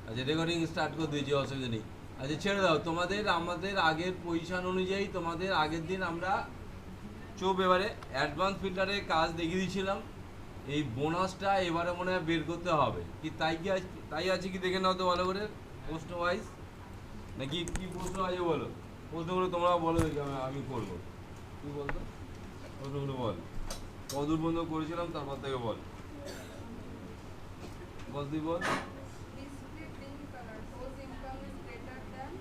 আচ্ছা recording start করে দিয়েছি, অসুবিধা নেই। আচ্ছা ছেড়ে দাও, তোমাদের আমাদের আগের পজিশন অনুযায়ী তোমাদের আগের দিন আমরা চোপ এবারে অ্যাডভান্স ফিল্টারে কাজ দেখিয়ে দিয়েছিলাম। এই বোনাসটা এবারে মনে হয় বের করতে হবে কি, তাই কি তাই আছে কি দেখে নাও তো ভালো করে প্রশ্ন ওয়াইজ, নাকি কি প্রশ্ন আছে বলো, প্রশ্নগুলো তোমরা বলো দেখি, আমি করবো। তুই বলতো প্রশ্নগুলো বল, কদূর বন্ধ করেছিলাম তারপর থেকে বল, বল তুই বল। Display green color whose income is greater than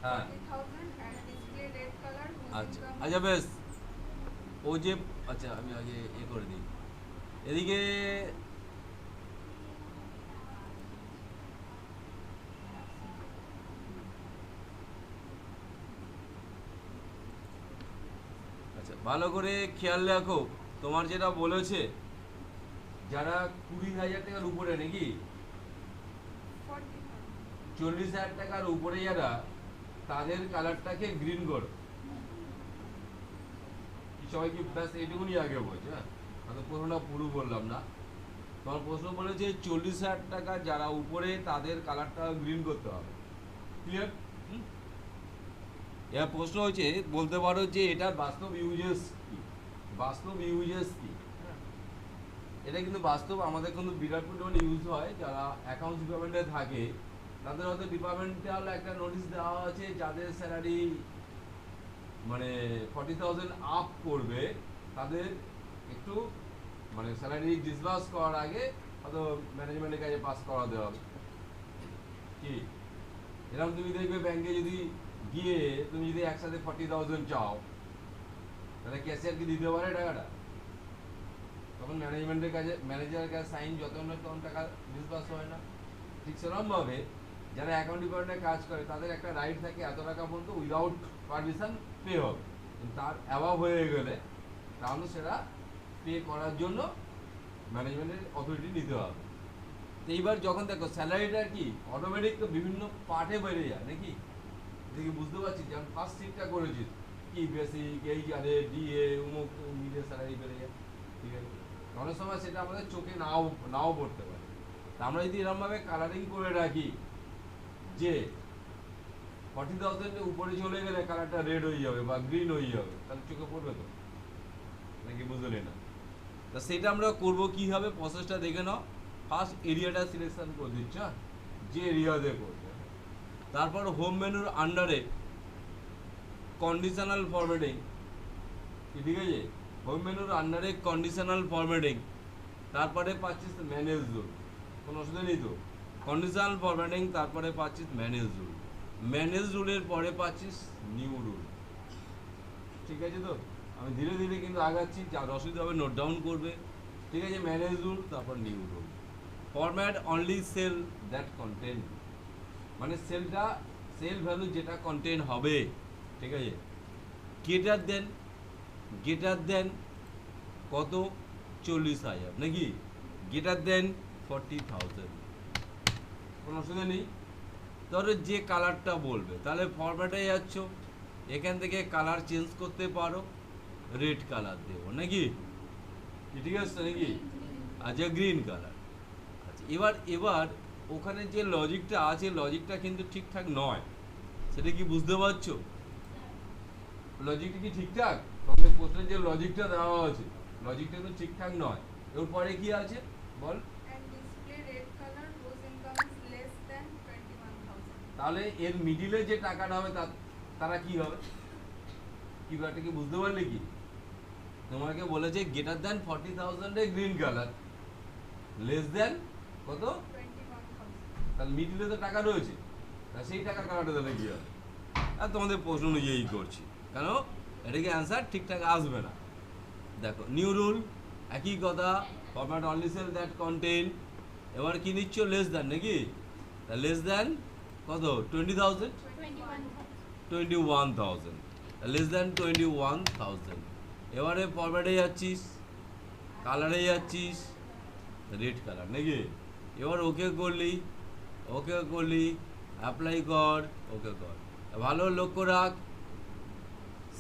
হ্যাঁ 40,000 and display red color whose আচ্ছা income আচ্ছা বেশ, ও যে আচ্ছা আমি আগে করে দিই এদিকে। আচ্ছা ভালো করে খেয়াল রাখো, তোমার যেটা বলেছে যারা 20,000 টাকার উপরে নাকি 40,000 40,000 টাকার উপরে যারা, তাদের কালারটাকে গ্রিন করো। কি সবাই কি ব্যাস এইটুকুনি আগে বলছে? হ্যাঁ আমি প্রশ্নটা পুরো বললাম না। তোমার প্রশ্ন বলেছে 40,000 টাকা যারা উপরে তাদের কালারটা গ্রিন করতে হবে, ক্লিয়ার? এবার প্রশ্ন হচ্ছে বলতে পারো যে এটার বাস্তব ইউজেস কি, বাস্তব ইউজেস কি। এটা কিন্তু বাস্তব, আমাদের কিন্তু বিরাট পরিমাণে ইউজ হয়। যারা অ্যাকাউন্টস ডিপার্টমেন্টে থাকে তাদের হয়তো ডিপার্টমেন্টাল একটা নোটিশ দেওয়া আছে, যাদের স্যালারি মানে 40,000 আপ করবে তাদের একটু মানে স্যালারি ডিসবার্স করার আগে হয়তো ম্যানেজমেন্টের কাছে পাস করা দেওয়া হবে। কি এরকম তুমি দেখবে ব্যাংকে যদি গিয়ে তুমি যদি একসাথে 40,000 চাও, তাহলে ক্যাশিয়ার কি দিতে পারে টাকাটা? তখন ম্যানেজমেন্টের কাছে, ম্যানেজারের কাছে সাইন যত না তখন টাকা ডিসবার্স হয় না। ঠিক সেরকমভাবে যারা অ্যাকাউন্ট ডিপার্টমেন্টে কাজ করে তাদের একটা রাইট থাকে এত টাকা পর্যন্ত উইদাউট পারমিশন পে হবে, তার অ্যাভাব হয়ে গেলে তাহলে সেটা পে করার জন্য ম্যানেজমেন্টের অথরিটি নিতে হবে। তো এইবার যখন দেখো স্যালারিটা কি অটোমেটিক তো বিভিন্ন পার্টে বেড়ে যায় নাকি, দেখি বুঝতে পারছি। যেমন ফার্স্ট সিটটা করেছিস কি বেসিক এইচআরএ ডিএ উমুক মিলে স্যালারি বেড়ে যায়, ঠিক আছে? অনেক সময় সেটা আমাদের চোখে নাও নাও পড়তে পারে। তা আমরা যদি এরকমভাবে কালারিং করে রাখি যে 40,000 উপরে চলে গেলে কালারটা রেড হয়ে যাবে বা গ্রিন হয়ে যাবে, তাহলে চোখে পড়বে তো, নাকি বুঝলে না? তা সেটা আমরা করব কিভাবে, প্রসেসটা দেখে নাও। ফার্স্ট এরিয়াটা সিলেকশন করে দিচ্ছ, যে এরিয়াতে করবে। তারপর হোম মেনুর আন্ডারে কন্ডিশনাল ফরম্যাটিং, ঠিক আছে? হোম মেনুর আন্ডারে কন্ডিশনাল ফরম্যাটিং, তারপরে পাচ্ছিস ম্যানেজ রুল, কোনো অসুবিধা নেই তো। কন্ডিশনাল ফরম্যাটিং, তারপরে পাচ্ছিস ম্যানেজ রুল, ম্যানেজ রুলের পরে পাচ্ছিস নিউ রুল, ঠিক আছে তো? আমি ধীরে ধীরে কিন্তু আগাচ্ছি, যার অসুবিধা হবে নোট ডাউন করবে, ঠিক আছে? ম্যানেজ রুল, তারপর new rule. Format only cell that content, মানে সেলটা সেল ভ্যালু যেটা কন্টেন্ট হবে, ঠিক আছে? গেটার দেন কত, 40,000 নাকি, গেটার দেন 40,000, কোনো অসুবিধা নেই। ধরো যে কালারটা বলবে, তাহলে ফরম্যাটে যাচ্ছ, এখান থেকে কালার চেঞ্জ করতে পারো, রেড কালার দেবো নাকি, ঠিক আছে নাকি? আচ্ছা গ্রিন কালার। আচ্ছা এবার ওখানে যে লজিকটা আছে, লজিকটা কিন্তু ঠিকঠাক নয়, সেটা কি বুঝতে পারছো? লজিকটা কি ঠিকঠাক? তোমাদের প্রশ্নের যে লজিকটা দেওয়া আছে, লজিকটা কিন্তু ঠিকঠাক নয়। এর পরে কি আছে বল? and display red color whose income is less than 21,000 তাহলে এর মিডিলে যে টাকাটা হবে তারা কি হবে, কি ব্যাপারটা কি বুঝতে পারলে? কি তোমাকে বলেছে greater than 40,000 a green colour, less than কত, 21,000 তাহলে মিডিলে তো টাকা রয়েছে, তা সেই টাকার কালারটা তাহলে কি হবে? আর তোমাদের প্রশ্ন অনুযায়ী করছি, কেন এটাকে অ্যান্সার ঠিকঠাক আসবে না। দেখো নিউ রুল একই কথা, format only cell that content. এবার কি নিচ্ছ, লেস দ্যান নাকি, তা লেস দ্যান কত, 20,000, 21,000, লেস দ্যান 21,000। এবারে ফরম্যাটে যাচ্ছিস, কালারে যাচ্ছিস, রেড কালার নাকি। এবার ওকে করলি, অ্যাপ্লাই কর, ওকে কর। ভালো লক্ষ্য রাখ,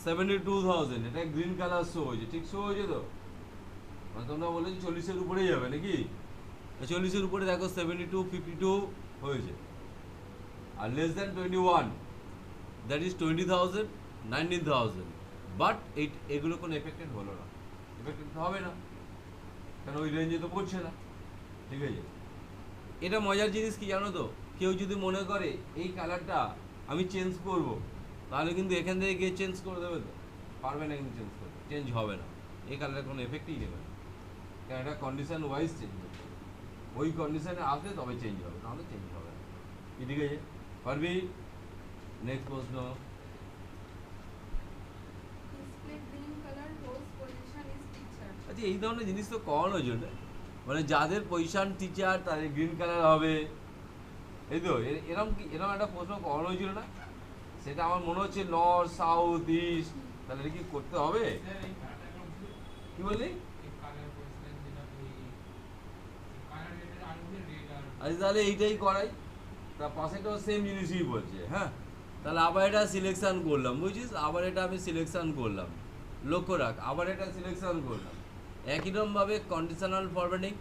72,000 এটা গ্রিন কালার শো হয়েছে, ঠিক শো হয়েছে তো? মানে তোমরা বলেছি 40-এর উপরেই যাবে নাকি, 40-এর উপরে দেখো 72, 52 হয়েছে, আর less than 21 that is 20,000 19,000 but এগুলো কোনো এফেক্টেড হলো না, এফেক্টেড হবে না কারণ ওই রেঞ্জে তো পড়ছে না। ঠিক আছে, এটা মজার জিনিস কি জানো তো, কেউ যদি মনে করে এই কালারটা আমি চেঞ্জ করব তাহলে কিন্তু এখান থেকে গিয়ে চেঞ্জ করে দেবে, তো পারবে না কিন্তু চেঞ্জ করতে, চেঞ্জ হবে না, এই কালারের কোনো এফেক্টই নেবে না কারণ এটা কন্ডিশন ওয়াইজ চেঞ্জ হবে, ওই কন্ডিশনে আসলে তবে চেঞ্জ হবে, নাহলে চেঞ্জ হবে না। কি ঠিক আছে পারবি? নেক্সট প্রশ্ন। Display green color whose position is teacher. আচ্ছা এই ধরনের জিনিস তো করানোর জন্য, মানে যাদের পজিশন টিচার তাদের গ্রিন কালার হবে, এই তো এরকম কি এরকম একটা প্রশ্ন করানো হয়েছিল না, সেটা আমার মনে হচ্ছে নর্থ সাউথ ইস্ট, তাহলে এটা কি করতে হবে? কি বললি? আচ্ছা তাহলে এইটাই করাই, তার পাশেটাও সেম জিনিসই বলছে। হ্যাঁ তাহলে আবার এটা সিলেকশন করলাম, বুঝছিস, আবার এটা আমি সিলেকশন করলাম, লক্ষ্য রাখ, আবার এটা সিলেকশন করলাম একই রকমভাবে কন্ডিশনাল ফরম্যাটিং,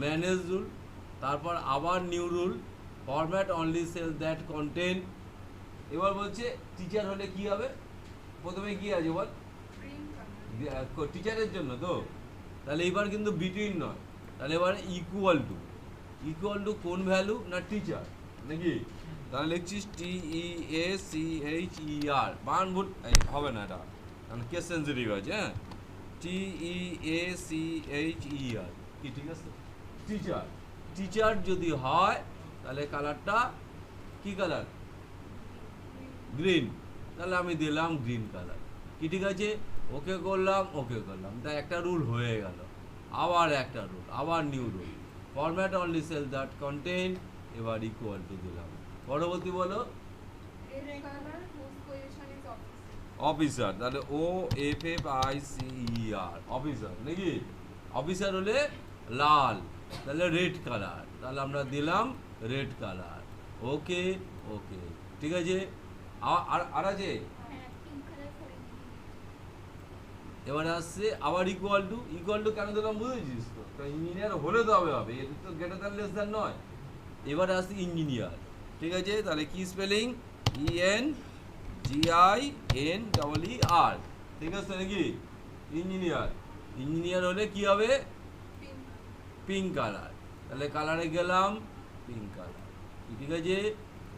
ম্যানেজ রুল, তারপর আবার new rule, format only cell that content. এবার বলছে টিচার হলে কি হবে, প্রথমে কি আছে বল, Green color. টিচারের জন্য তো, তাহলে এবার কিন্তু বিটুইন নয়, তাহলে এবার ইকুয়াল টু কোন ভ্যালু না টিচার নাকি, তাহলে লিখছিস TEACHER বান ভুল হবে না, এটা কারণ কেস সেন্সিটিভ আছে। হ্যাঁ TEACHER কি ঠিক আছে, টিচার যদি হয় তাহলে কালারটা কি কালার, গ্রিন, তাহলে আমি দিলাম গ্রিন কালার। কি ঠিক আছে, ওকে করলাম, তা একটা রুল হয়ে গেল, আবার একটা রুল, আবার new rule, format only cell that content, এবার ইকুয়াল টু দিলাম। পরবর্তী বলো, Red color whose position is officer. Officer, তাহলে OFFICER অফিসার নাকি, অফিসার হলে লাল, তাহলে রেড কালার, তাহলে আমরা দিলাম রেড কালার। ওকে ঠিক আছে, আর আছে এবারে আসছে আবার ইকুয়াল টু কেন দিলাম বুঝেছিস তো, ইঞ্জিনিয়ার হলে তো হবে, এর তো গ্রেটার দ্যান লেস দ্যান নয়। এবারে আসছে ইঞ্জিনিয়ার, ঠিক আছে, তাহলে কি স্পেলিং, ENGINER, ঠিক আছে নাকি, ইঞ্জিনিয়ার হলে কি হবে, Pink. পিঙ্ক কালার, তাহলে কালারে গেলাম পিঙ্ক কালার। ঠিক আছে,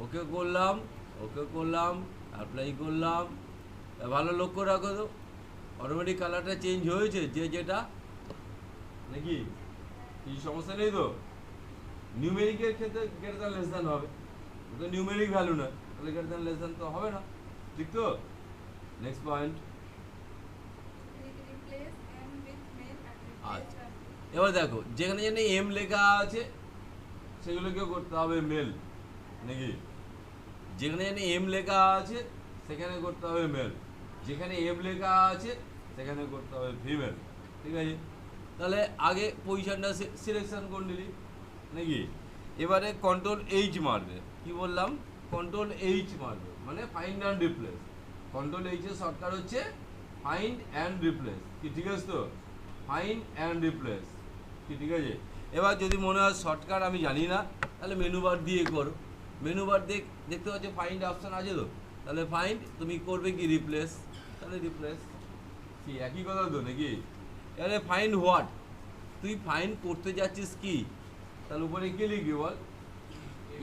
ওকে করলাম, অ্যাপ্লাই করলাম, ভালো লক্ষ্য রাখো তো অটোমেটিক কালারটা চেঞ্জ হয়েছে, যে যেটা নাকি, কি সমস্যা নেই তো। নিউমেরিকের ক্ষেত্রে গ্রেটার দ্যান লেস দ্যান হবে, তো নিউমেরিক ভ্যালু না, তাহলে গ্রেটার দ্যান লেস দ্যান তো হবে না, ঠিক তো। Next point, Replace M with male and replace আচ্ছা। W. এবার দেখো যেখানে যেখানে এম লেখা আছে সেগুলোকেও করতে হবে মেল নাকি, যেখানে যেখানে এম লেখা আছে সেখানে করতে হবে মেল, যেখানে এম লেখা আছে সেখানে করতে হবে ফিমেল। ঠিক আছে, তাহলে আগে পজিশনটা সিলেকশন করে নিলি নাকি, এবারে কন্ট্রোল H মারবে, কি বললাম, কন্ট্রোল H মারবে মানে find and replace, control H এর শর্টকাট হচ্ছে ফাইন্ড অ্যান্ড রিপ্লেস। কি ঠিক আছে তো, ফাইন্ড অ্যান্ড রিপ্লেস। কি ঠিক আছে, এবার যদি মনে হয় শর্টকাট আমি জানি না তাহলে মেনু বার দিয়ে করো, মেনু বার দেখতে পাচ্ছ ফাইন্ড অপশান আছে তো, তাহলে ফাইন্ড তুমি করবে কি রিপ্লেস, তাহলে রিপ্লেস, কি একই কথা তো নাকি। এবারে ফাইন্ড হোয়াট, তুই ফাইন্ড করতে যাচ্ছিস কি, তাহলে উপরে কি লিখবি বল,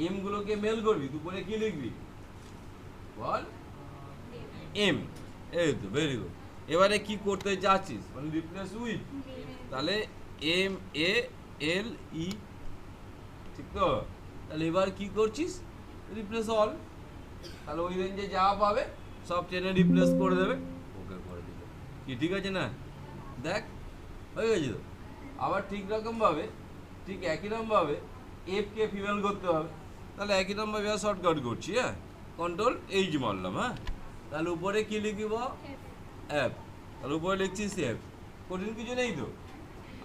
এমগুলোকে মেল করবি, তুই উপরে কি লিখবি বল, এম, এই তো ভেরি গুড। এবারে কি করতে যাচ্ছিস মানে রিপ্লেস উইথ, তাহলে MALE, ঠিক তো, তাহলে এবার কি করছিস, রিপ্লেস অল, তাহলে ওই রেঞ্জে যা পাবে সব টেনে রিপ্লেস করে দেবে, ওকে করে দিবে। কি ঠিক আছে না, দেখ হয়ে গেছে তো। আবার ঠিক একই রকমভাবে এফকে ফিমেল করতে হবে, তাহলে একই রকমভাবে শর্টকাট করছি। হ্যাঁ কন্ট্রোল H মারলাম, হ্যাঁ তাহলে উপরে কি লিখব, অ্যাপ, তাহলে উপরে লিখছিস এফ, কঠিন কিছু নেই তো।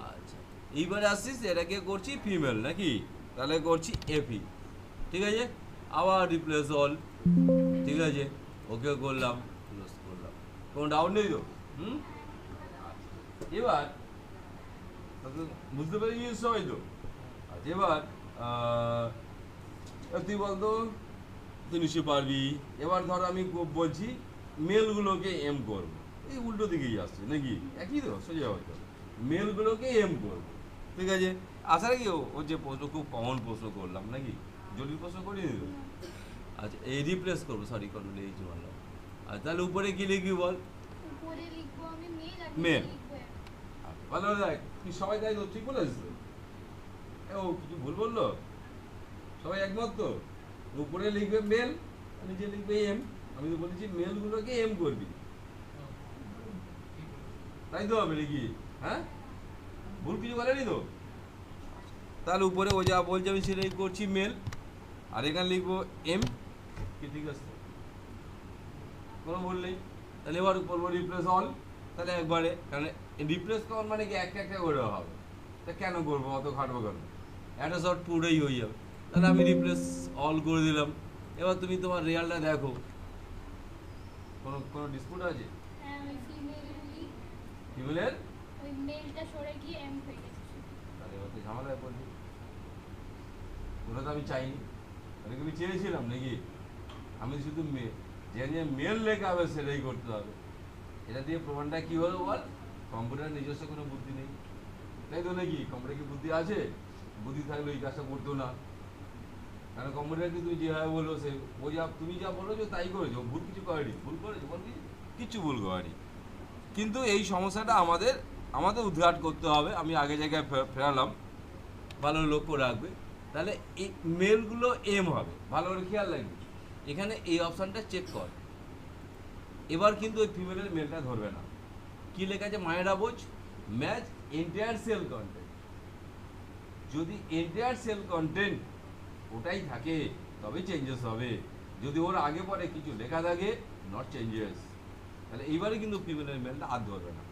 আচ্ছা এইবারে আসছিস এটাকে করছি ফিমেল নাকি, তাহলে করছি FE, ঠিক আছে, আবার রিপ্লেস অল, ঠিক আছে, ওকে করলাম, ক্লোজ করলাম, কোনো ডাউট নেই তো। এবার বুঝতে পেরে গিয়েছ সবাই তো। আচ্ছা এবার এবার তুই বলতো, তুই নিশ্চয়ই পারবি। এবার ধর আমি বলছি মেলগুলোকে এম করবো, এই উল্টো দিকেই আসছে নাকি, একই তো সোজা হয়তো। মেলগুলোকে এম করবো, ঠিক আছে। আশা রাখি ওর যে প্রশ্ন খুব কমন প্রশ্ন করলাম নাকি, জটিল প্রশ্ন করিনি তো। আচ্ছা এই রিপ্লেস করবো, সরি কন্ট্রোল এইচ মারলাম। আর তাহলে উপরে কি লিখবি বল? উপরে লিখবো আমি মেল আর মেল। নিচে লিখবো এম। ভালো দেখ, তুই সবাই তাই তো ঠিক বলেছিস তো? ও কিছু ভুল বললো? সবাই একমত তো? উপরে লিখবে মেল, নিচে লিখবে এম। আমি তো বলেছি মেলগুলোকে এম করবি, তাই তো হবে নাকি? হ্যাঁ, ভুল কিছু বলেনি তো? তাহলে উপরে ও যা বলছে আমি সেটাই করছি, মেল, আর এখানে লিখবো এম। কি ঠিক আছে? কোনো ভুল নেই। তাহলে এবার করবো রিপ্লেস অল। তাহলে একবারে, কারণ রিপ্লেস করার মানে কি একটা একটা করে হবে, তা কেন করবো, অত খাটবো কেন? একটা শর্ট পুরোই হয়ে যাবে। তাহলে আমি রিপ্লেস অল করে দিলাম। এবার তুমি তোমার রেজাল্টটা দেখো, কোনো ডিসপুট আছে? হ্যাঁ ওই ফিমেলের ওই মেলটা সরে গিয়ে এম হয়ে গেছে। তাহলে এবার তো ঝামেলায় পড়বি। ওটা তো আমি চাইনি, আমি কি চেয়েছিলাম নাকি? আমি শুধু যে মেল লেখা হবে সেটাই করতে হবে। এটা দিয়ে প্রমাণটা কি হলো বল? কম্পিউটার নিজস্ব কোনো বুদ্ধি নেই, তাই তো নাকি? কম্পিউটার কি বুদ্ধি আছে? বুদ্ধি থাকলে এই কাজটা করতো না। কারণ কম্পিউটারকে তুমি যেভাবে বলো, সে ও যা তুমি যা বলেছো তাই করেছো, ভুল কিছু করেনি। ভুল করেছো বলবি? কিচ্ছু ভুল করেনি। কিন্তু এই সমস্যাটা আমাদের আমাদের উদ্ঘাট করতে হবে। আমি আগে জায়গায় ফেরালাম, ভালো লক্ষ্য রাখবে। তাহলে এই মেলগুলো এম হবে, ভালো করে খেয়াল রাখবে। এখানে এই অপশানটা চেক কর। এবার কিন্তু ওই ফিমেলের মেলটা ধরবে না। কি লেখা আছে মায়েরা বোঝ? Match entire cell content. যদি এন্টায়ার সেল কন্টেন্ট ওটাই থাকে তবে চেঞ্জেস হবে। যদি ওর আগে পরে কিছু লেখা থাকে, নট চেঞ্জেস, তাহলে এইবারে কিন্তু ফিমেলের মেলটা আর ধরবে না,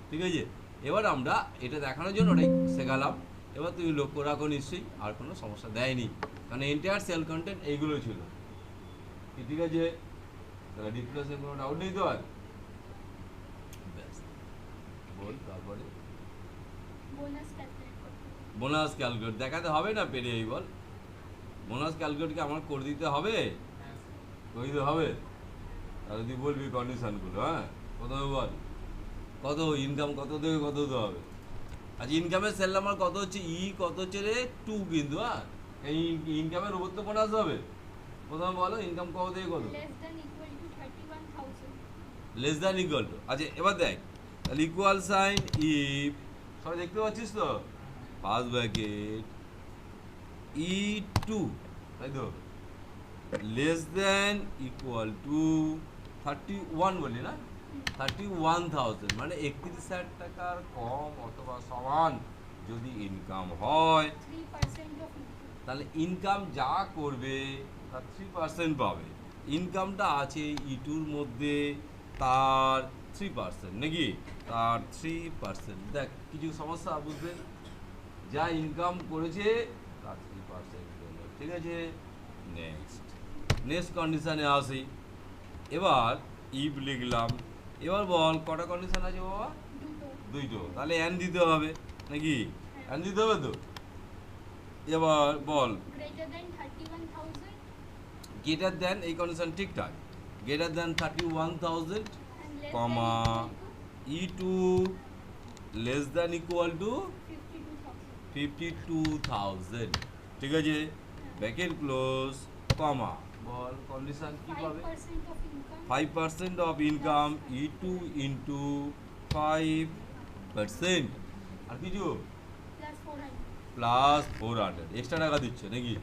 ঠিক আছে। এবার আমরা এটা দেখানোর জন্য ওটাই শেখালাম। এবার তুমি লক্ষ্য রাখো নিশ্চয়ই আর কোনো সমস্যা দেয়নি, কারণ এন্টায়ার সেল কন্টেন্ট এইগুলো ছিল। ঠিক আছে, তাহলে ডিপ্রেশন কোনো ডাউট নেই তো আর? ব্যাস, বল তারপরে। বোনাস ক্যালকুলেট করতে হবে। বোনাস ক্যালকুলেট দেখাতে হবে না পেরে, এই বল। বোনাস ক্যালকুলেটকে আমার করে দিতে হবে, করে দিতে হবে। তাহলে তুই বলবি কন্ডিশনগুলো। হ্যাঁ, প্রথমে বল কত ইনকাম, কত থেকে কত দিতে হবে। আচ্ছা ইনকামের সেল নাম্বার কত হচ্ছে? কত হচ্ছে রে? 2 কিন্তু। হ্যাঁ, এই ইনকামের উপর তো বোনাস হবে। প্রথমে বলো ইনকাম কত থেকে কত? Less than equal to 31,000। Less than equal to, আচ্ছা এবার দেখ, তাহলে ইকুয়াল সাইন ইফ, সবাই দেখতে পাচ্ছিস তো? ফার্স্ট ব্র্যাকেট E2, তাই তো, লেস দ্যান ইকুয়াল টু 31 বলি না, 31,000 মানে 31,000 টাকার কম অথবা সমান যদি ইনকাম হয়, 3% অফ তাহলে ইনকাম যা করবে তার 3% পাবে। ইনকামটা আছে E2-র মধ্যে, তার 3% নাকি, তার 3%। দেখ কিছু সমস্যা বুঝবে, যা ইনকাম করেছে তার 3% পেলো, ঠিক আছে। নেক্সট কন্ডিশনে আসি। এবার ইফ লিখলাম। এবার বল কটা কন্ডিশন আছে বাবা? দুইটো। তাহলে এন দিতে হবে নাকি, এন দিতে হবে তো। এবার বল গ্রেটার দ্যান 31,000 গ্রেটার দেন, এই কন্ডিশন ঠিকঠাক, greater than 31,000 and less comma than E2 less than equal to 52,000। 52,000, ঠিক আছে। ব্র্যাকেট ক্লোজ কমা, বল কন্ডিশন কি পাবে? 5% of income 5% of income E2 into 5%, আর কিছু plus 400। প্লাস 400 এক্সট্রা টাকা দিচ্ছে নাকি,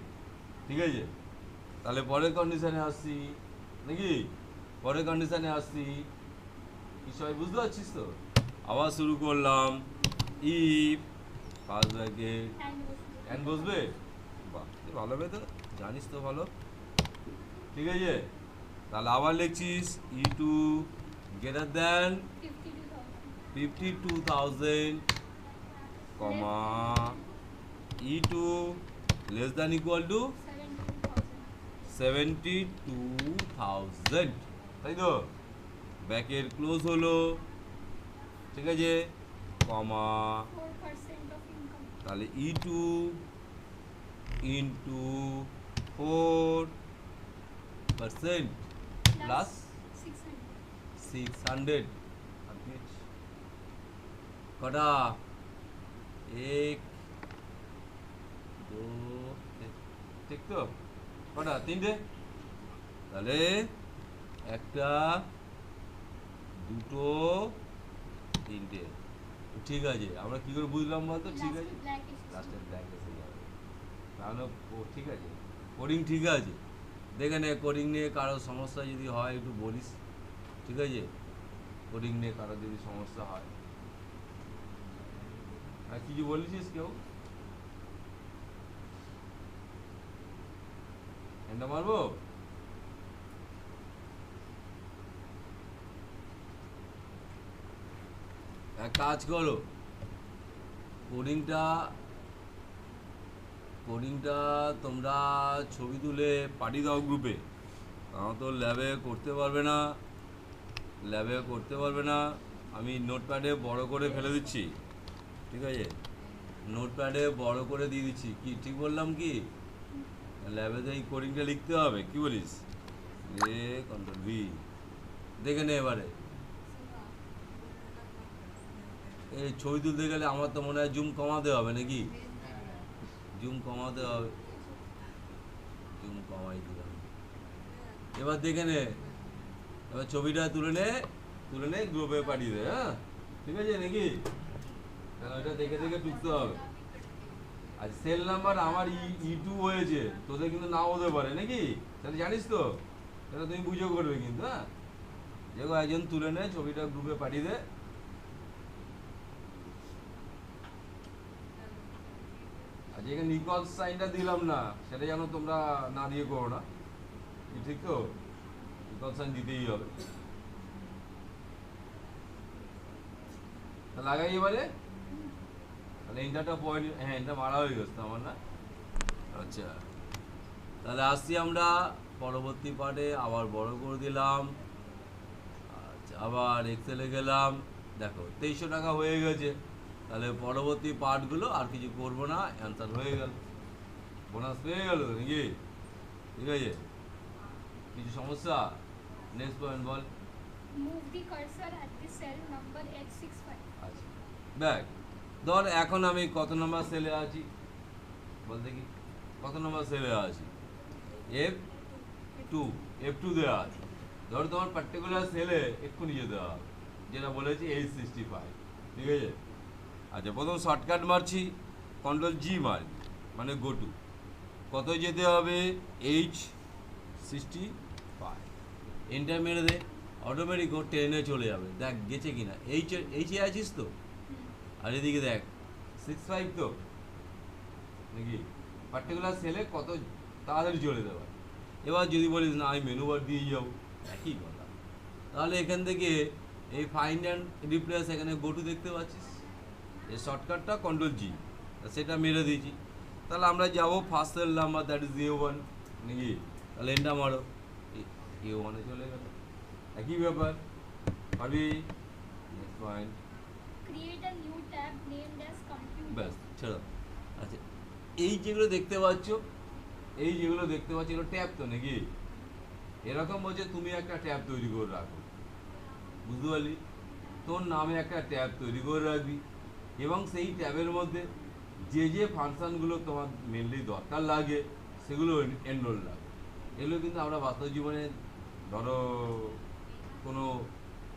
ঠিক আছে। তাহলে পরের কন্ডিশনে আসছি নাকি, পরের কন্ডিশনে আসছি। কি সবাই বুঝতে পারছিস তো? আবার শুরু করলাম। ইফ ফার্স্ট ব্র্যাকেট And বসবে। এন্ড বসবে, বাহ তুই ভালো হবে তো, জানিস তো ভালো, ঠিক আছে। তাহলে আবার লিখছিস E2 greater than 52,000 comma E2 less than equal to 72,000, তাই তো। ব্র্যাকেট ক্লোজ হলো, ঠিক আছে, কমা 4% of income তাহলে E2 ইন্টু 4% প্লাস 600 কটা এক দু ঠিক তো কটা তিনটে তাহলে একটা দুটো তিনটে ঠিক আছে আমরা কি করে বুঝলাম বলতো ঠিক আছে লাস্টের ব্ল্যাক এসে যাবে তাহলে ঠিক আছে কোডিং ঠিক আছে দেখে নে কোডিং নিয়ে কারো সমস্যা যদি হয় একটু বলিস ঠিক আছে কোডিং নিয়ে কারো যদি সমস্যা হয় আর কিছু বলেছিস কেউ এটা মারবো এক কাজ করো কোডিংটা তোমরা ছবি তুলে পাঠিয়ে দাও গ্রুপে আমার তো ল্যাবে করতে পারবে না আমি নোটপ্যাডে বড় করে ফেলে দিচ্ছি ঠিক আছে নোটপ্যাডে বড় করে দিয়ে দিচ্ছি কি ঠিক বললাম কি ল্যাবেতে এই কোডিংটা লিখতে হবে কি বলিস এ কন্ট্রোল ভি দেখে নে এবারে এই ছবি তুলতে গেলে আমার তো মনে হয় জুম কমাতে হবে নাকি জুম কমাতে হবে জুম কমাই দিলাম এবার দেখে নে এবার ছবিটা তুলে নে গ্রুপে পাঠিয়ে দে হ্যাঁ ঠিক আছে নাকি তাহলে ওইটা দেখে টুকতে হবে আর সেল নাম্বার আমার ই2 হয়েছে তোদের কিন্তু নাও হতে পারে নাকি তাহলে জানিস তো সেটা তুমি বুঝে করবে কিন্তু হ্যাঁ দেখো একজন তুলে নে ছবিটা গ্রুপে পাঠিয়ে দে আর যেখানে নিকল সাইনটা দিলাম না সেটা যেন তোমরা না দিয়ে করো না ঠিক তো নিকল সাইন দিতেই হবে লাগাই এবারে তাহলে ইন্টারটা পয়েন্ট হ্যাঁ এটা মারা হয়ে গেছে আমার না আচ্ছা তাহলে আসছি আমরা পরবর্তী পার্টে আবার বড় করে দিলাম আচ্ছা আবার এক্সেলে গেলাম দেখো 2300 টাকা হয়ে গেছে তাহলে পরবর্তী পার্টগুলো আর কিছু করবো না অ্যান্সার হয়ে গেল বোনাস পেয়ে গেল নাকি ঠিক আছে কিছু সমস্যা next point ball Move the cursor at the cell number H65. আচ্ছা দেখ ধর এখন আমি কত নম্বর সেলে আছি বল দেখি কত নম্বর সেলে আছি F2 দেওয়া আছে ধর তোমার পার্টিকুলার সেলে এক্ষুনি যেতে হবে যেটা বলেছি H65 ঠিক আছে আচ্ছা প্রথম শর্টকাট মারছি কন্ট্রোল জি মারি মানে গো টু কত যেতে হবে H65 এন্টার মেরে দে অটোমেটিক ও ট্রেনে চলে যাবে দেখ গেছে কিনা এইচে আছিস তো আর এদিকে দেখ 65 তো নাকি পার্টিকুলার সেলে কত তাড়াতাড়ি চলে দেওয়া এবার যদি বলিস না আমি মেনু বার দিয়ে যাবো একই কথা তাহলে এখান থেকে এই ফাইন্ড অ্যান্ড রিপ্লেস এখানে গো টু দেখতে পাচ্ছিস এই শর্টকাটটা কন্ট্রোল জি সেটা মেরে দিয়েছি তাহলে আমরা যাবো first cell number that is A1 নাকি তাহলে এন্টার মারো A1 চলে গেল একই ব্যাপার পারবি next point Create a new tab named as computer. ব্যাস ছেড়ে আচ্ছা এই যেগুলো দেখতে পাচ্ছ এগুলো ট্যাব তো নাকি এরকম বলছে তুমি একটা ট্যাব তৈরি করে রাখো বুঝতে পারলি তোর নামে একটা ট্যাব তৈরি করে রাখবি এবং সেই ট্যাবের মধ্যে যে ফাংশনগুলো তোমার মেনলি দরকার লাগে সেগুলো এনরোল লাগে এগুলো কিন্তু আমরা বাস্তব জীবনে ধরো কোনো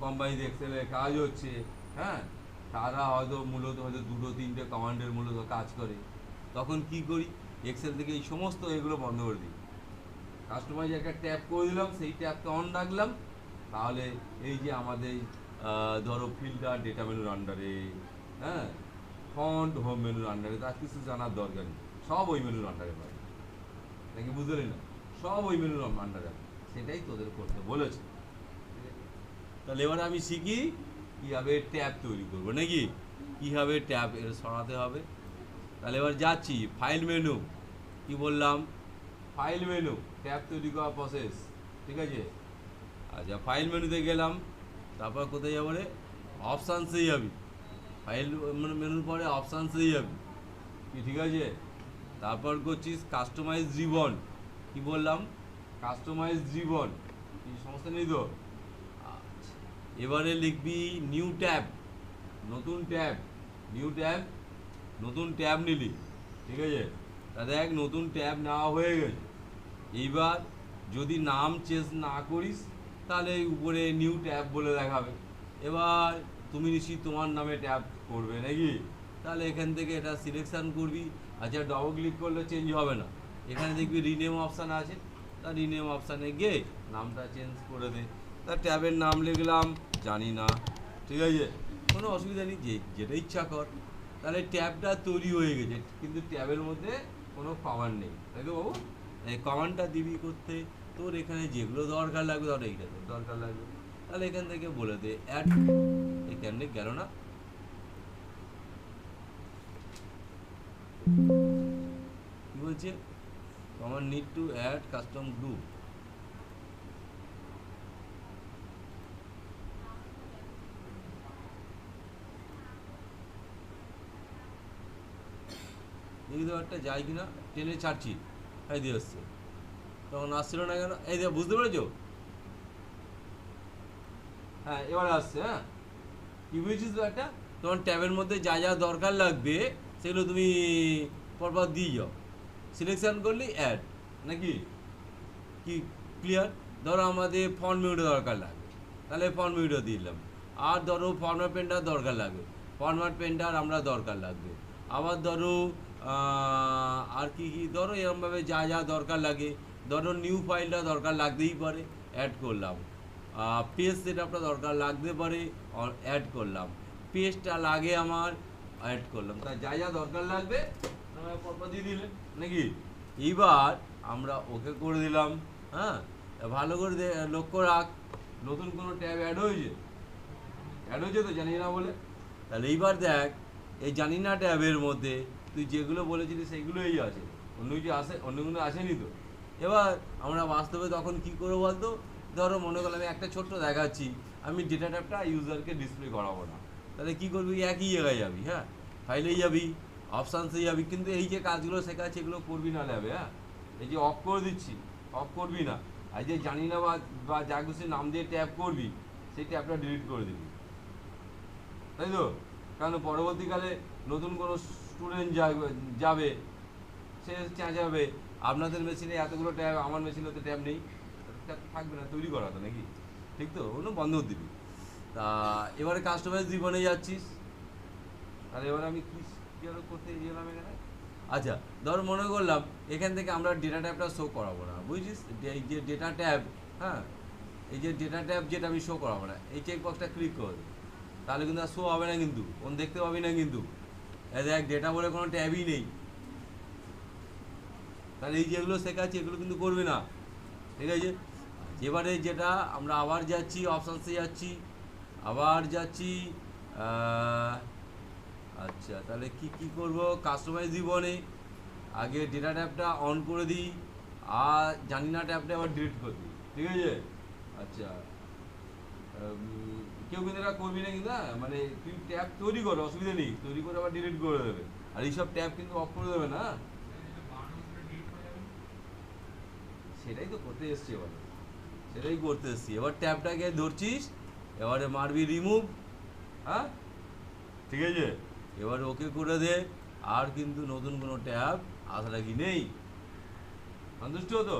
কোম্পানিতে এক্সেলে কাজ হচ্ছে হ্যাঁ তারা মূলত দুটো তিনটে কমান্ডের মূলত কাজ করে তখন কি করি এক্সেল থেকে এই সমস্ত এগুলো বন্ধ করে দিই কাস্টমাইজ একটা ট্যাব করে দিলাম সেই ট্যাবটা অন রাখলাম তাহলে এই যে আমাদের ধরো ফিল্টার ডেটা মেনুর আন্ডারে হ্যাঁ ফন্ট হোম মেনুর আন্ডারে তার কিছু জানার দরকার নেই সব ওই মেনুর আন্ডারে পাবে নাকি বুঝলি না সব ওই মেনুর আন্ডারে সেটাই তোদের করতে বলেছে তাহলে এবার আমি শিখি কীভাবে ট্যাব তৈরি করবো নাকি কীভাবে ট্যাব এর সরাতে হবে তাহলে এবার যাচ্ছি ফাইল মেনু কি বললাম ফাইল মেনু ট্যাব তৈরি করা প্রসেস ঠিক আছে আচ্ছা ফাইল মেনুতে গেলাম তারপর কোথায় যাবো রে অপশানসেই যাবি ফাইল মেনুর পরে অপশানসেই যাবি কি ঠিক আছে তারপর করছিস কাস্টমাইজ রিবন কি কি বললাম, কাস্টমাইজ জীবন, কি সমস্যা নেই তো? আচ্ছা, এবারে লিখবি নিউ ট্যাব, নতুন ট্যাব, নিউ ট্যাব, নতুন ট্যাব নিলি, ঠিক আছে? তা দেখ নতুন ট্যাব নেওয়া হয়ে গেছে। এইবার যদি নাম চেঞ্জ না করিস তাহলে উপরে নিউ ট্যাব বলে দেখাবে। এবার তুমি নিশ্চয়ই তোমার নামে ট্যাব করবে নাকি? তাহলে এখান থেকে এটা সিলেকশান করবি। আচ্ছা, ডবল ক্লিক করলে চেঞ্জ হবে না, এখানে দেখবি রিনেম অপশান আছে, তা রিনেম অপশানে গিয়ে নামটা চেঞ্জ করে দে। তা ট্যাবের নাম লিখলাম জানি না, ঠিক আছে? কোনো অসুবিধা নেই, যেটা ইচ্ছা কর। তাহলে ট্যাবটা তৈরি হয়ে গেছে, কিন্তু ট্যাবের মধ্যে কোনো কমান্ড নেই, তাই তো বাবু? এই কমান্ডটা দিবি করতে তোর এখানে যেগুলো দরকার লাগবে, ধর এইটা তোর দরকার লাগবে, তাহলে এখান থেকে বলে দে অ্যাড, এখানে গেল না, কি বলছে, command need to add custom group. দেখি তো একটা যায় কিনা, ট্রেনে ছাড়ছি, এই দিয়ে আসছে, তখন আসছিল না কেন? এই দিয়ে বুঝতে পেরেছো? হ্যাঁ এবারে আসছে। হ্যাঁ, কি বুঝেছিস তো একটা, তোমার ট্যাবের মধ্যে যা যা দরকার লাগবে সেগুলো তুমি পরপর দিয়ে যাও, সিলেকশন করলি অ্যাড, নাকি কি ক্লিয়ার? ধরো আমাদের ফন্ট মিউটে দরকার লাগবে, তাহলে ফন্ট মিউটে দিলাম। আর ধরো ফরম্যাট পেন্টার দরকার লাগবে, ফরম্যাট পেন্টার আমরা দরকার লাগবে। আবার ধরো আর কি কি ধরো এরকমভাবে যা যা দরকার লাগে, ধরো নিউ ফাইলটা দরকার লাগতেই পারে, অ্যাড করলাম। পেজ সেটআপটা দরকার লাগতে পারে, অ্যাড করলাম। পেজটা লাগে আমার, অ্যাড করলাম। তাই যা যা দরকার লাগবে পরপর দিয়ে দিলে, নাকি? এইবার আমরা ওকে করে দিলাম। হ্যাঁ, ভালো করে লক্ষ্য রাখ, নতুন কোনো ট্যাব অ্যাড হয়েছে? অ্যাড হয়েছে তো, জানি না বলে? তাহলে এইবার দেখ এই জানি না ট্যাবের মধ্যে তুই যেগুলো বলেছিলি সেগুলোই আছে, অন্য কিছু আসে, অন্যগুলো আসেনি তো। এবার আমরা বাস্তবে তখন কি করবো বলতো? ধরো মনে করলাম আমি একটা ছোট্ট দেখাচ্ছি, আমি ডেটা ট্যাবটা ইউজারকে ডিসপ্লে করাবো না, তাহলে কি করবি? একই জায়গায় যাবি, হ্যাঁ, ফাইলেই যাবি, অপশানসে যাবি, কিন্তু এই যে কাজগুলো শেখাচ্ছি এগুলো করবি না ল্যাবে। হ্যাঁ, এই যে অফ করে দিচ্ছি, অফ করবি না। আর যে জানি না বা যা কিছু নাম দিয়ে ট্যাব করবি সেই ট্যাবটা ডিলিট করে দিবি, তাই তো? কারণ পরবর্তীকালে নতুন কোনো স্টুডেন্ট যাবে, সে চেঁচাবে আপনাদের মেশিনে এতগুলো ট্যাব, আমার মেশিনে তো ট্যাব নেই, ট্যাব থাকবে না, তৈরি করা তো, নাকি? ঠিক তো, ওগুলো বন্ধ দিবি। তা এবারে কাস্টমাইজ জীবনে যাচ্ছিস, তাহলে এবারে আমি কি করতে গেলাম এখানে? আচ্ছা, ধর মনে করলাম এখান থেকে আমরা ডেটা ট্যাবটা শো করাবো না, বুঝছিস? এই যে ডেটা ট্যাব, হ্যাঁ, এই যে ডেটা ট্যাব যেটা আমি শো করাবো না, এই চেকবক্সটা ক্লিক করে দেবো, তাহলে কিন্তু আর শো হবে না, কিন্তু কোন দেখতে পাবি না, কিন্তু দেখ ডেটা বলে কোনো ট্যাবই নেই। তাহলে এই যেগুলো শেখাচ্ছি এগুলো কিন্তু করবি না, ঠিক আছে? এবারে যেটা আমরা আবার যাচ্ছি, অপশানসে যাচ্ছি, আবার যাচ্ছি। আচ্ছা, তাহলে কি কি করব? কাস্টমাইজ জীবনে আগে ডেটা ট্যাবটা অন করে দিই, আর জানি না ট্যাবটা আবার ডিলিট করে দিই, ঠিক আছে? আচ্ছা, কেউ কিন্তু এটা করবি না, কিন্তু মানে তুই ট্যাব তৈরি কর, অসুবিধা নেই, তৈরি করে আবার ডিলিট করে দেবে, আর এইসব ট্যাব কিন্তু অফ করে দেবে না। সেটাই তো করতে এসছি এবার, সেটাই করতে এসছি। এবার ট্যাবটাকে ধরছিস, এবারে মারবি রিমুভ, হ্যাঁ, ঠিক আছে? এবার ওকে করে দে, আর কিন্তু নতুন কোনো ট্যাব আশা কি নেই। সন্তুষ্ট হতো?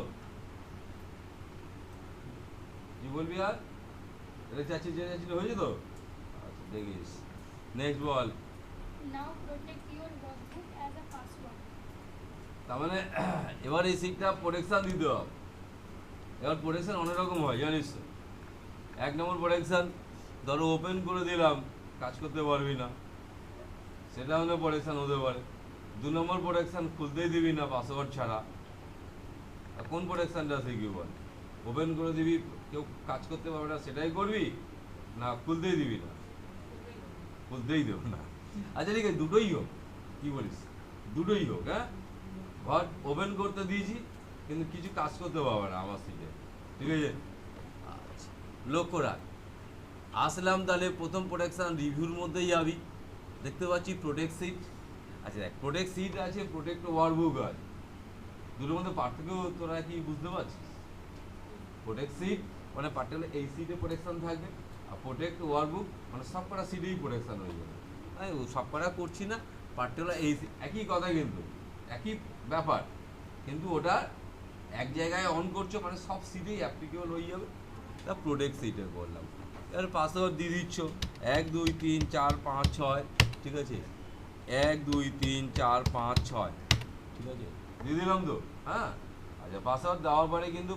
কি বলবি আর? এটা চাচ্ছি যে চাচ্ছিল হয়েছে তো? আচ্ছা দেখিস, next ball. Now protect your workbook as a password. তার মানে এবার এই সিটটা প্রোটেকশান দিতে হবে। এবার প্রোটেকশান অনেক রকম হয় জানিস তো। এক নম্বর প্রোটেকশান, ধরো ওপেন করে দিলাম, কাজ করতে পারবি না, সেটা হলে প্রোটেকশান হতে পারে। 2 নম্বর প্রোটেকশান, খুলতেই দিবি না পাসওয়ার্ড ছাড়া। কোন প্রোটেকশানটা শিখবি বল? ওপেন করে দিবি, কেউ কাজ করতে পারবে না সেটাই করবি, না খুলতেই দিবি না? খুলতেই দেবো না। আচ্ছা ঠিক আছে, দুটোই হোক, কি বলিস? দুটোই হোক। হ্যাঁ, ঘর ওপেন করতে দিয়েছি কিন্তু কিছু কাজ করতে পারবে না আমার সিটে, ঠিক আছে? আচ্ছা, লক্ষ্য রাখ, আসলাম তাহলে প্রথম প্রোটেকশান রিভিউর মধ্যেই যাবি, দেখতে পাচ্ছি প্রোটেক্ট সিট। আচ্ছা দেখ, প্রোটেক্ট সিট আছে, প্রোটেক্ট ওয়ার্কবুক আছে, দুটোর মধ্যে পার্থক্য তোরা কি বুঝতে পারছিস? প্রোটেক্ট সিট মানে পার্টিকুলার এই সিটে প্রোটেকশন থাকবে, আর প্রোটেক্ট ওয়ার্কবুক মানে সব কটা সিটেই প্রোটেকশন হয়ে যাবে। আমি সব কটা করছি না, পার্টিকুলার এই একই কথা কিন্তু একই ব্যাপার, কিন্তু ওটা এক জায়গায় অন করছো মানে সব সিটেই অ্যাপ্লিকেবল হয়ে যাবে। তা প্রোটেক্ট সিটে করলাম। এবার পাসওয়ার্ড দিয়ে দিচ্ছ 1 2 3 4 5 6, ঠিক আছে? 1 2 3 4 5 6, ঠিক আছে? দিয়ে দিলাম তো, হ্যাঁ। আচ্ছা, পাসওয়ার্ড দেওয়ার পরে কিন্তু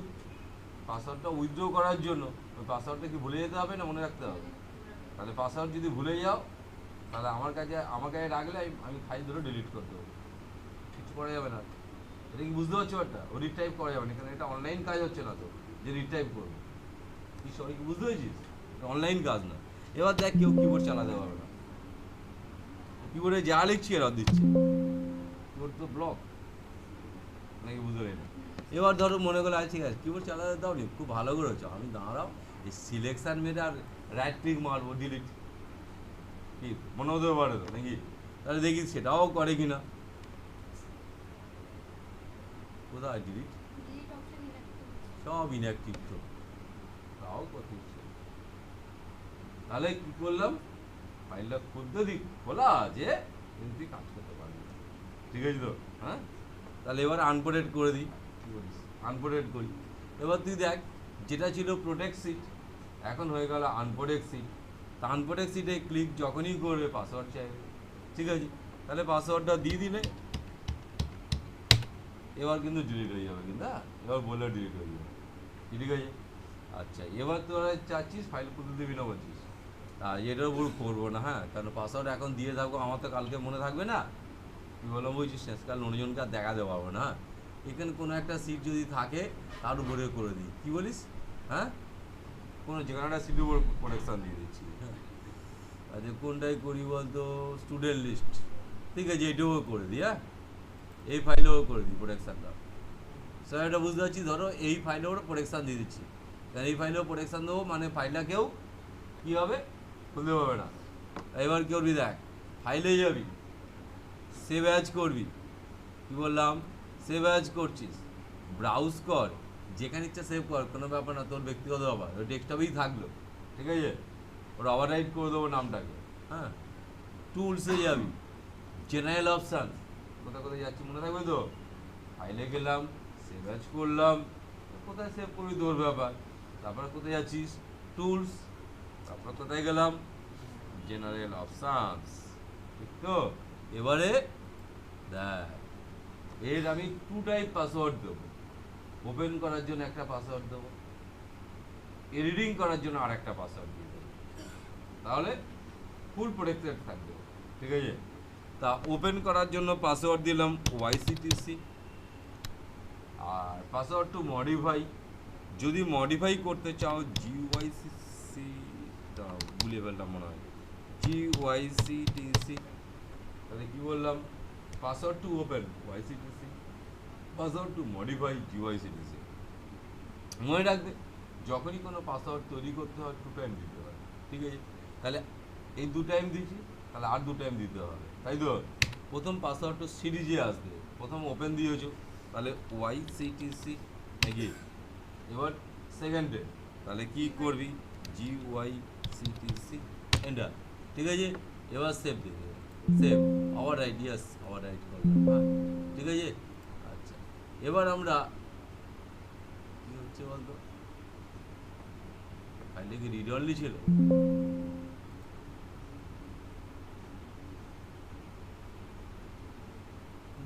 পাসওয়ার্ডটা উইথড্র করার জন্য ওই পাসওয়ার্ডটা কি ভুলে যেতে হবে না মনে রাখতে হবে? তাহলে পাসওয়ার্ড যদি ভুলে যাও তাহলে আমাকে রাখলে আমি ফাইল ধরে ডিলিট করে দেবো, কিছু করা যাবে না। এটা কি বুঝতে পারছো? একটা ও রিটাইপ করা যাবে না, কারণ এটা অনলাইন কাজ হচ্ছে না তো যে রিটাইপ করবো। কি সবাই কি বুঝতে পেরেছিস? অনলাইন কাজ না। এবার দেখ কেউ কিবোর্ড চালাতে পারবে না, কিবোর্ডে যা লিখছি এরা দিচ্ছে, কিবোর্ড তো ব্লক নাকি বুঝতে পারি না। এবার ধরো মনে করলো ঠিক আছে কিবোর্ড চালাতে দাও নি, খুব ভালো করেছো, আমি দাঁড়াও এই সিলেকশান মেরে আর রাইট ক্লিক মারবো ডিলিট, কি মনে হতে পারে তো নাকি? তাহলে দেখি সেটাও করে কিনা। কোথায় ডিলিট? Delete option inactive. সব ইনঅ্যাক্টিভ তো, তাও করতে ইচ্ছে। তাহলে কি করলাম, ফাইলটা খুলতে দিক খোলা আছে কিন্তু তুই কাজ করতে পারবি না, ঠিক আছে তো? হ্যাঁ, তাহলে এবার আনপ্রোটেক্ট করে দিই। কি বলিস? আনপ্রোটেক্ট করি। এবার তুই দেখ যেটা ছিল প্রোটেক্ট সিট এখন হয়ে গেল আনপ্রোটেক্ট সিট। তা আনপ্রোটেক্ট সিটে ক্লিক যখনই করবে পাসওয়ার্ড চাইবে, ঠিক আছে? তাহলে পাসওয়ার্ডটা দিয়ে দিলে এবার কিন্তু ডিলিট হয়ে যাবে, কিন্তু হ্যাঁ এবার বললে ডিলিট হয়ে যাবে, ঠিক আছে? আচ্ছা, এবার তোরা চাচ্ছিস ফাইল খুলতে দিবি না বলছিস, আর এটার উপর করবো না, হ্যাঁ, কারণ পাসওয়ার্ড এখন দিয়ে থাকবো, আমার তো কালকে মনে থাকবে না। তুই বললাম বলছিস শেষকাল অন্যজনকে আর দেখাতে পারবো না। এখানে কোনো একটা সিট যদি থাকে তার উপরে করে দিই, কি বলিস? হ্যাঁ, কোনো যেখানে একটা সিটের উপর প্রোটেকশান দিয়ে দিচ্ছি, হ্যাঁ। আচ্ছা, কোনটাই করি বলতো? স্টুডেন্ট লিস্ট, ঠিক আছে, এটাও করে দিই, হ্যাঁ, এই ফাইলেও করে দিই প্রোটেকশানটা। স্যার এটা বুঝতে পারছি, ধরো এই ফাইলের ওপর প্রোটেকশান দিয়ে দিচ্ছি, কারণ এই ফাইলেও প্রোটেকশান দেবো মানে ফাইলটা কেউ কী হবে খুলতে পারবে না। এবার কী করবি দেখ, ফাইলে যাবি, সেভ অ্যাজ করবি, কী বললাম? সেভ অ্যাজ করছিস, ব্রাউজ কর, যেখানে ইচ্ছা সেভ কর, কোনো ব্যাপার না, তোর ব্যক্তিগত ব্যাপার, ওই ডেস্কটপেই থাকলো, ঠিক আছে? ওরা ওভাররাইট করে দেবো নামটাকে, হ্যাঁ। টুলসে যাবি, জেনারেল অপশান, কোথায় কোথায় যাচ্ছি মনে থাকবে তো? ফাইলে গেলাম, সেভ অ্যাজ করলাম, কোথায় সেভ করবি তোর ব্যাপার। তারপরে কোথায় যাচ্ছিস? টুলস, তারপর কোথায় গেলাম? জেনারেল অপশানস, ঠিক তো? এবারে দেখ এর আমি 2 টাইপ পাসওয়ার্ড দেবো, ওপেন করার জন্য একটা পাসওয়ার্ড দেবো, এডিটিং করার জন্য আর একটা পাসওয়ার্ড দিয়ে দেবো, তাহলে ফুল প্রোটেক্টেড থাকবে, ঠিক আছে? তা ওপেন করার জন্য পাসওয়ার্ড দিলাম YCTC, R password to modify, যদি মডিফাই করতে চাও GYCC, ভুলে ফেললাম মনে হয়, GYCTC, তাহলে কি বললাম? Password to open YCTC, password to modify GYCTC। মনে রাখবে যখনই কোনো পাসওয়ার্ড তৈরি করতে হয় 2 টাইম দিতে হয়, ঠিক আছে? তাহলে এই 2 টাইম দিচ্ছি, তাহলে আর 2 টাইম দিতে হবে, তাই তো? প্রথম পাসওয়ার্ডটা সিরিজে আসবে, প্রথম ওপেন দিয়েছো তাহলে YCTC নাকি, এবার সেকেন্ডে তাহলে কি করবি? GYCTC এন্টার, ঠিক আছে? এবার সেভ দিয়ে দেবে, save our right, yes hour right করলাম, হ্যাঁ, ঠিক আছে? আচ্ছা, এবার আমরা কি হচ্ছে বলতো, ফাইলে কি রিড অনলি ছিল?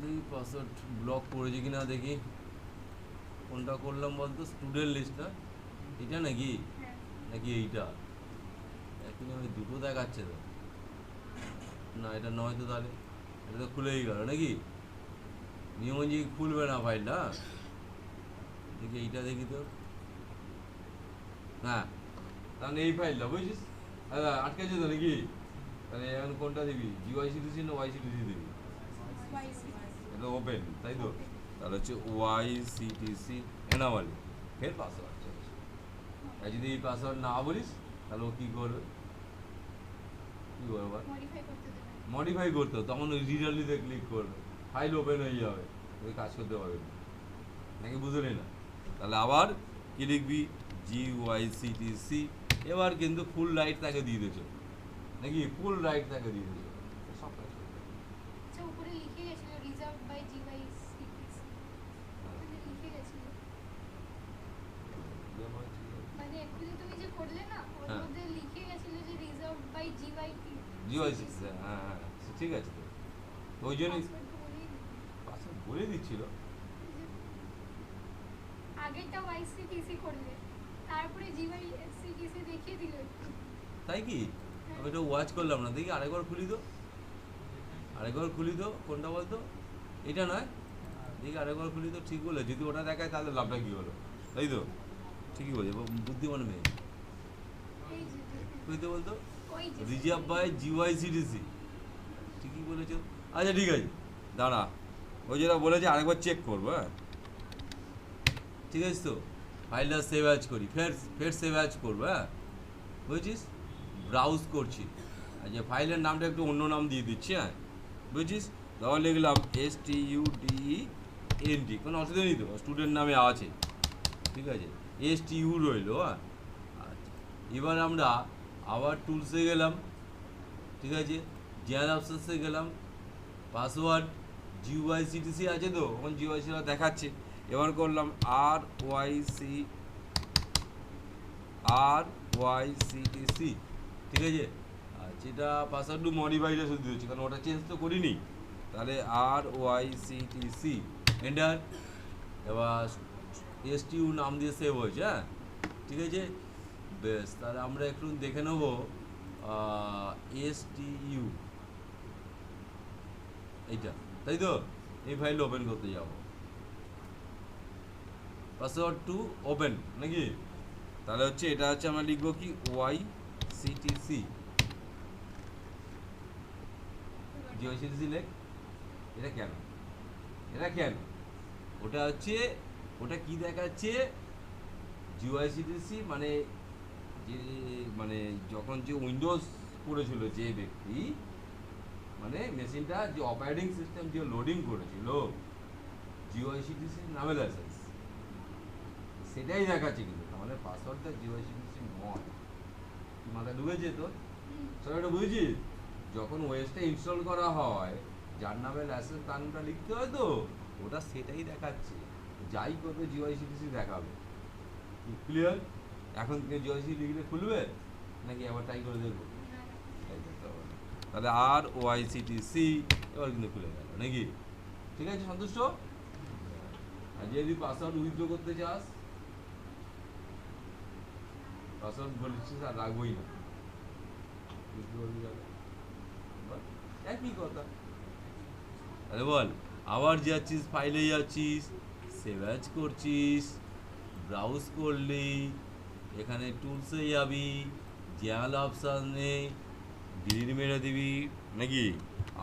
দেখি পাসওয়ার্ড ব্লক করেছি কিনা দেখি, কোনটা করলাম বলতো? স্টুডেন্ট লিস্ট না এটা নাকি, হ্যাঁ। নাকি এইটা? এখন আমি দুটো দেখাচ্ছে তো, না এটা নয় তো, তাহলে এটা তো খুলেই গেল নাকি? নিয়ম অনুযায়ী খুলবে না ফাইলটা, দেখি এইটা দেখি তো, হ্যাঁ, তাহলে এই ফাইলটা বুঝছিস আটকেছে তো নাকি? তাহলে এখন কোনটা দিবি? GYCTC না YCTC দিবি? এটা ওপেন, তাই তো? তাহলে হচ্ছে YCTC এনাবল, ফের পাসওয়ার্ড চলছে। আর যদি এই পাসওয়ার্ড না বলিস তাহলে ও কী করবে? কী করবে? Modify করতে দেবে। মডিফাই করতে হবে, তখন ওই রিড অনলিতে ক্লিক করবে, ফাইল ওপেন হয়ে যাবে, ওই কাজ করতে পারবে না। নাকি বুঝলি না? তাহলে আবার কি লিখবি? GYCTC। এবার কিন্তু ফুল রাইট তাকে দিয়ে দিয়েছো নাকি? ফুল রাইট তাকে দিয়ে দিয়েছো। আচ্ছা উপরে লিখে গেছিল রিজার্ভ বাই GYCTC মানে লিখে গেছিল মানে এক্ষুনি তুমি যে করলে না ওর হ্যাঁ। মধ্যে লিখে গেছিল যে রিজার্ভ বাই GYCTC, হ্যাঁ হ্যাঁ ঠিক আছে তো। ওই জন্যই পাসওয়ার্ড বলে দিচ্ছিল। আগেরটা YCTC করলে তারপরে GYCTC দেখিয়ে দিল একটু। তাই কি? আমি এটা ওয়াচ করলাম না, দেখি আরেকবার খুলি তো, আরেকবার খুলি তো, কোনটা বলতো? এটা নয়, দেখি আরেকবার খুলি তো। ঠিক বলে, যদি ওটা দেখায় তাহলে লাভটা কি হলো? তাই তো? ঠিকই বলছে, বুদ্ধিমান মেয়ে। এই যে বুঝতে বলতো ওই যে রিজার্ভ বাই GYCTC, ঠিকই বলেছো। আচ্ছা ঠিক আছে, দাঁড়া, ওই যেটা বলেছে আরেকবার চেক করবো। হ্যাঁ ঠিক আছে তো, ফাইলটা সেভ অ্যাজ করি, ফের ফের সেভ অ্যাজ করবো। হ্যাঁ বুঝেছিস? ব্রাউজ করছি, আচ্ছা ফাইলের নামটা একটু অন্য নাম দিয়ে দিচ্ছি। হ্যাঁ বুঝেছিস? তাহলে লিখলাম STUDENT, কোনো অসুবিধা নেই তো, স্টুডেন্ট নামে আছে, ঠিক আছে, STU রইলো। হ্যাঁ আচ্ছা, এবার আমরা আবার টুলসে গেলাম, ঠিক আছে, জেনারেল অপশনসে গেলাম, পাসওয়ার্ড GYCTC আছে তো, ওখানে GYCTC দেখাচ্ছে। এবার করলাম RYCTC, ঠিক আছে। আচ্ছা এটা পাসওয়ার্ড মডিফাইটা শুধু দিচ্ছি, কারণ ওটা চেঞ্জ তো করিনি। তাহলে RYCTC এন্টার। এবার STU নাম দিয়ে সেভ হয়েছে। হ্যাঁ ঠিক আছে, বেশ। তাহলে আমরা একটু দেখে নেব STU এইটা, তাই তো? এই ফাইল ওপেন করতে যাব, পাসওয়ার্ড টু ওপেন নাকি? তাহলে হচ্ছে এটা হচ্ছে আমরা লিখবো কি YCTC, GYCTC লেখ। এটা কেন, এটা কেন? ওটা হচ্ছে, ওটা কি দেখাচ্ছে? GYCTC মানে যে, মানে যখন যে উইন্ডোজ করেছিল যে ব্যক্তি, মানে মেশিনটা যে অপারেটিং সিস্টেম যে লোডিং করেছিল GYCTC নামে লাইসেন্স, সেটাই দেখাচ্ছে। কিন্তু আমাদের পাসওয়ার্ডটা GYCTC নয়। কি মাথায় ঢুকেছে তো? সবাইটা বুঝেছিস? যখন ওএসটা ইনস্টল করা হয়, যার নামে লাইসেন্স তার নামটা লিখতে হয় তো, ওটা সেটাই দেখাচ্ছে। যাই করবে GYCTC দেখাবে। ক্লিয়ার? এখন থেকে GYCTC লিখলে খুলবে নাকি আবার ট্রাই করে দেখবো? তাহলে RYCTC এবার কিন্তু খুলে গেল নাকি? ঠিক আছে, সন্তুষ্ট? আর যদি পাসওয়ার্ড উইথড্র করতে চাস, পাসওয়ার্ড বলেছিস আর রাখবোই না, একই কথা। আরে বল, আবার যাচ্ছিস, ফাইলে যাচ্ছিস, সেভ অ্যাজ করছিস, ব্রাউজ করলি, এখানে টুলসে যাবি, জেনারেল অপশানে ডিলিট মেরে দিবি নাকি?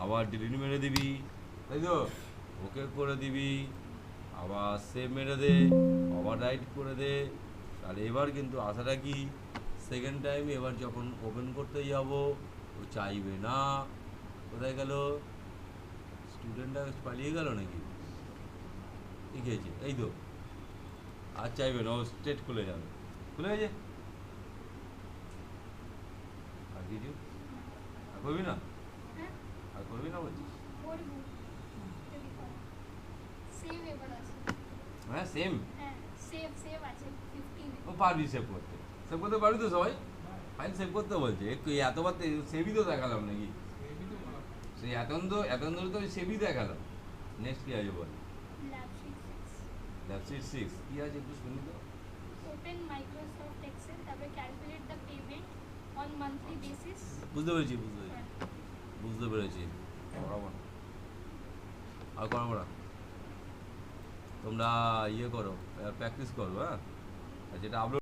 আবার ডিলিট মেরে দিবি, তাই তো? ওকে করে দিবি, আবার সেভ মেরে দে, ওভার রাইট করে দে। তাহলে এবার কিন্তু আশাটা কি, সেকেন্ড টাইম এবার যখন ওপেন করতে যাব ও চাইবে না। কোথায় গেল? স্টুডেন্টটা পালিয়ে গেল নাকি? ঠিক আছে, এই তো, আর চাইবে না, ও স্ট্রেট খুলে যাবে। খুলে গেছে? আর কিছু আর করবি না? আর করবি না বলছিস? করবো সেভ এবার আছে। হ্যাঁ সেম, হ্যাঁ সেভ আছে 15 ও পারবি সেভ করতে, সেভ করতে পারবি তো? সবাই ফাইল সেভ করতে বলছে, একটু এতবার সেভই তো দেখালাম নাকি? সেই এতক্ষণ ধরে তো সেভই দেখালাম। নেক্সট কি আছে বল? ল্যাবশিট 6 কি আছে একটু শুনি তো। ওপেন মাইক্রোসফট এক্সেল, তারপরে calculate the payment on monthly basis. বুঝতে পেরেছি, বুঝতে পেরেছি। করাবো না, আর করাবো না, তোমরা ইয়ে করো, প্র্যাকটিস করো। হ্যাঁ, আর যেটা আপলোড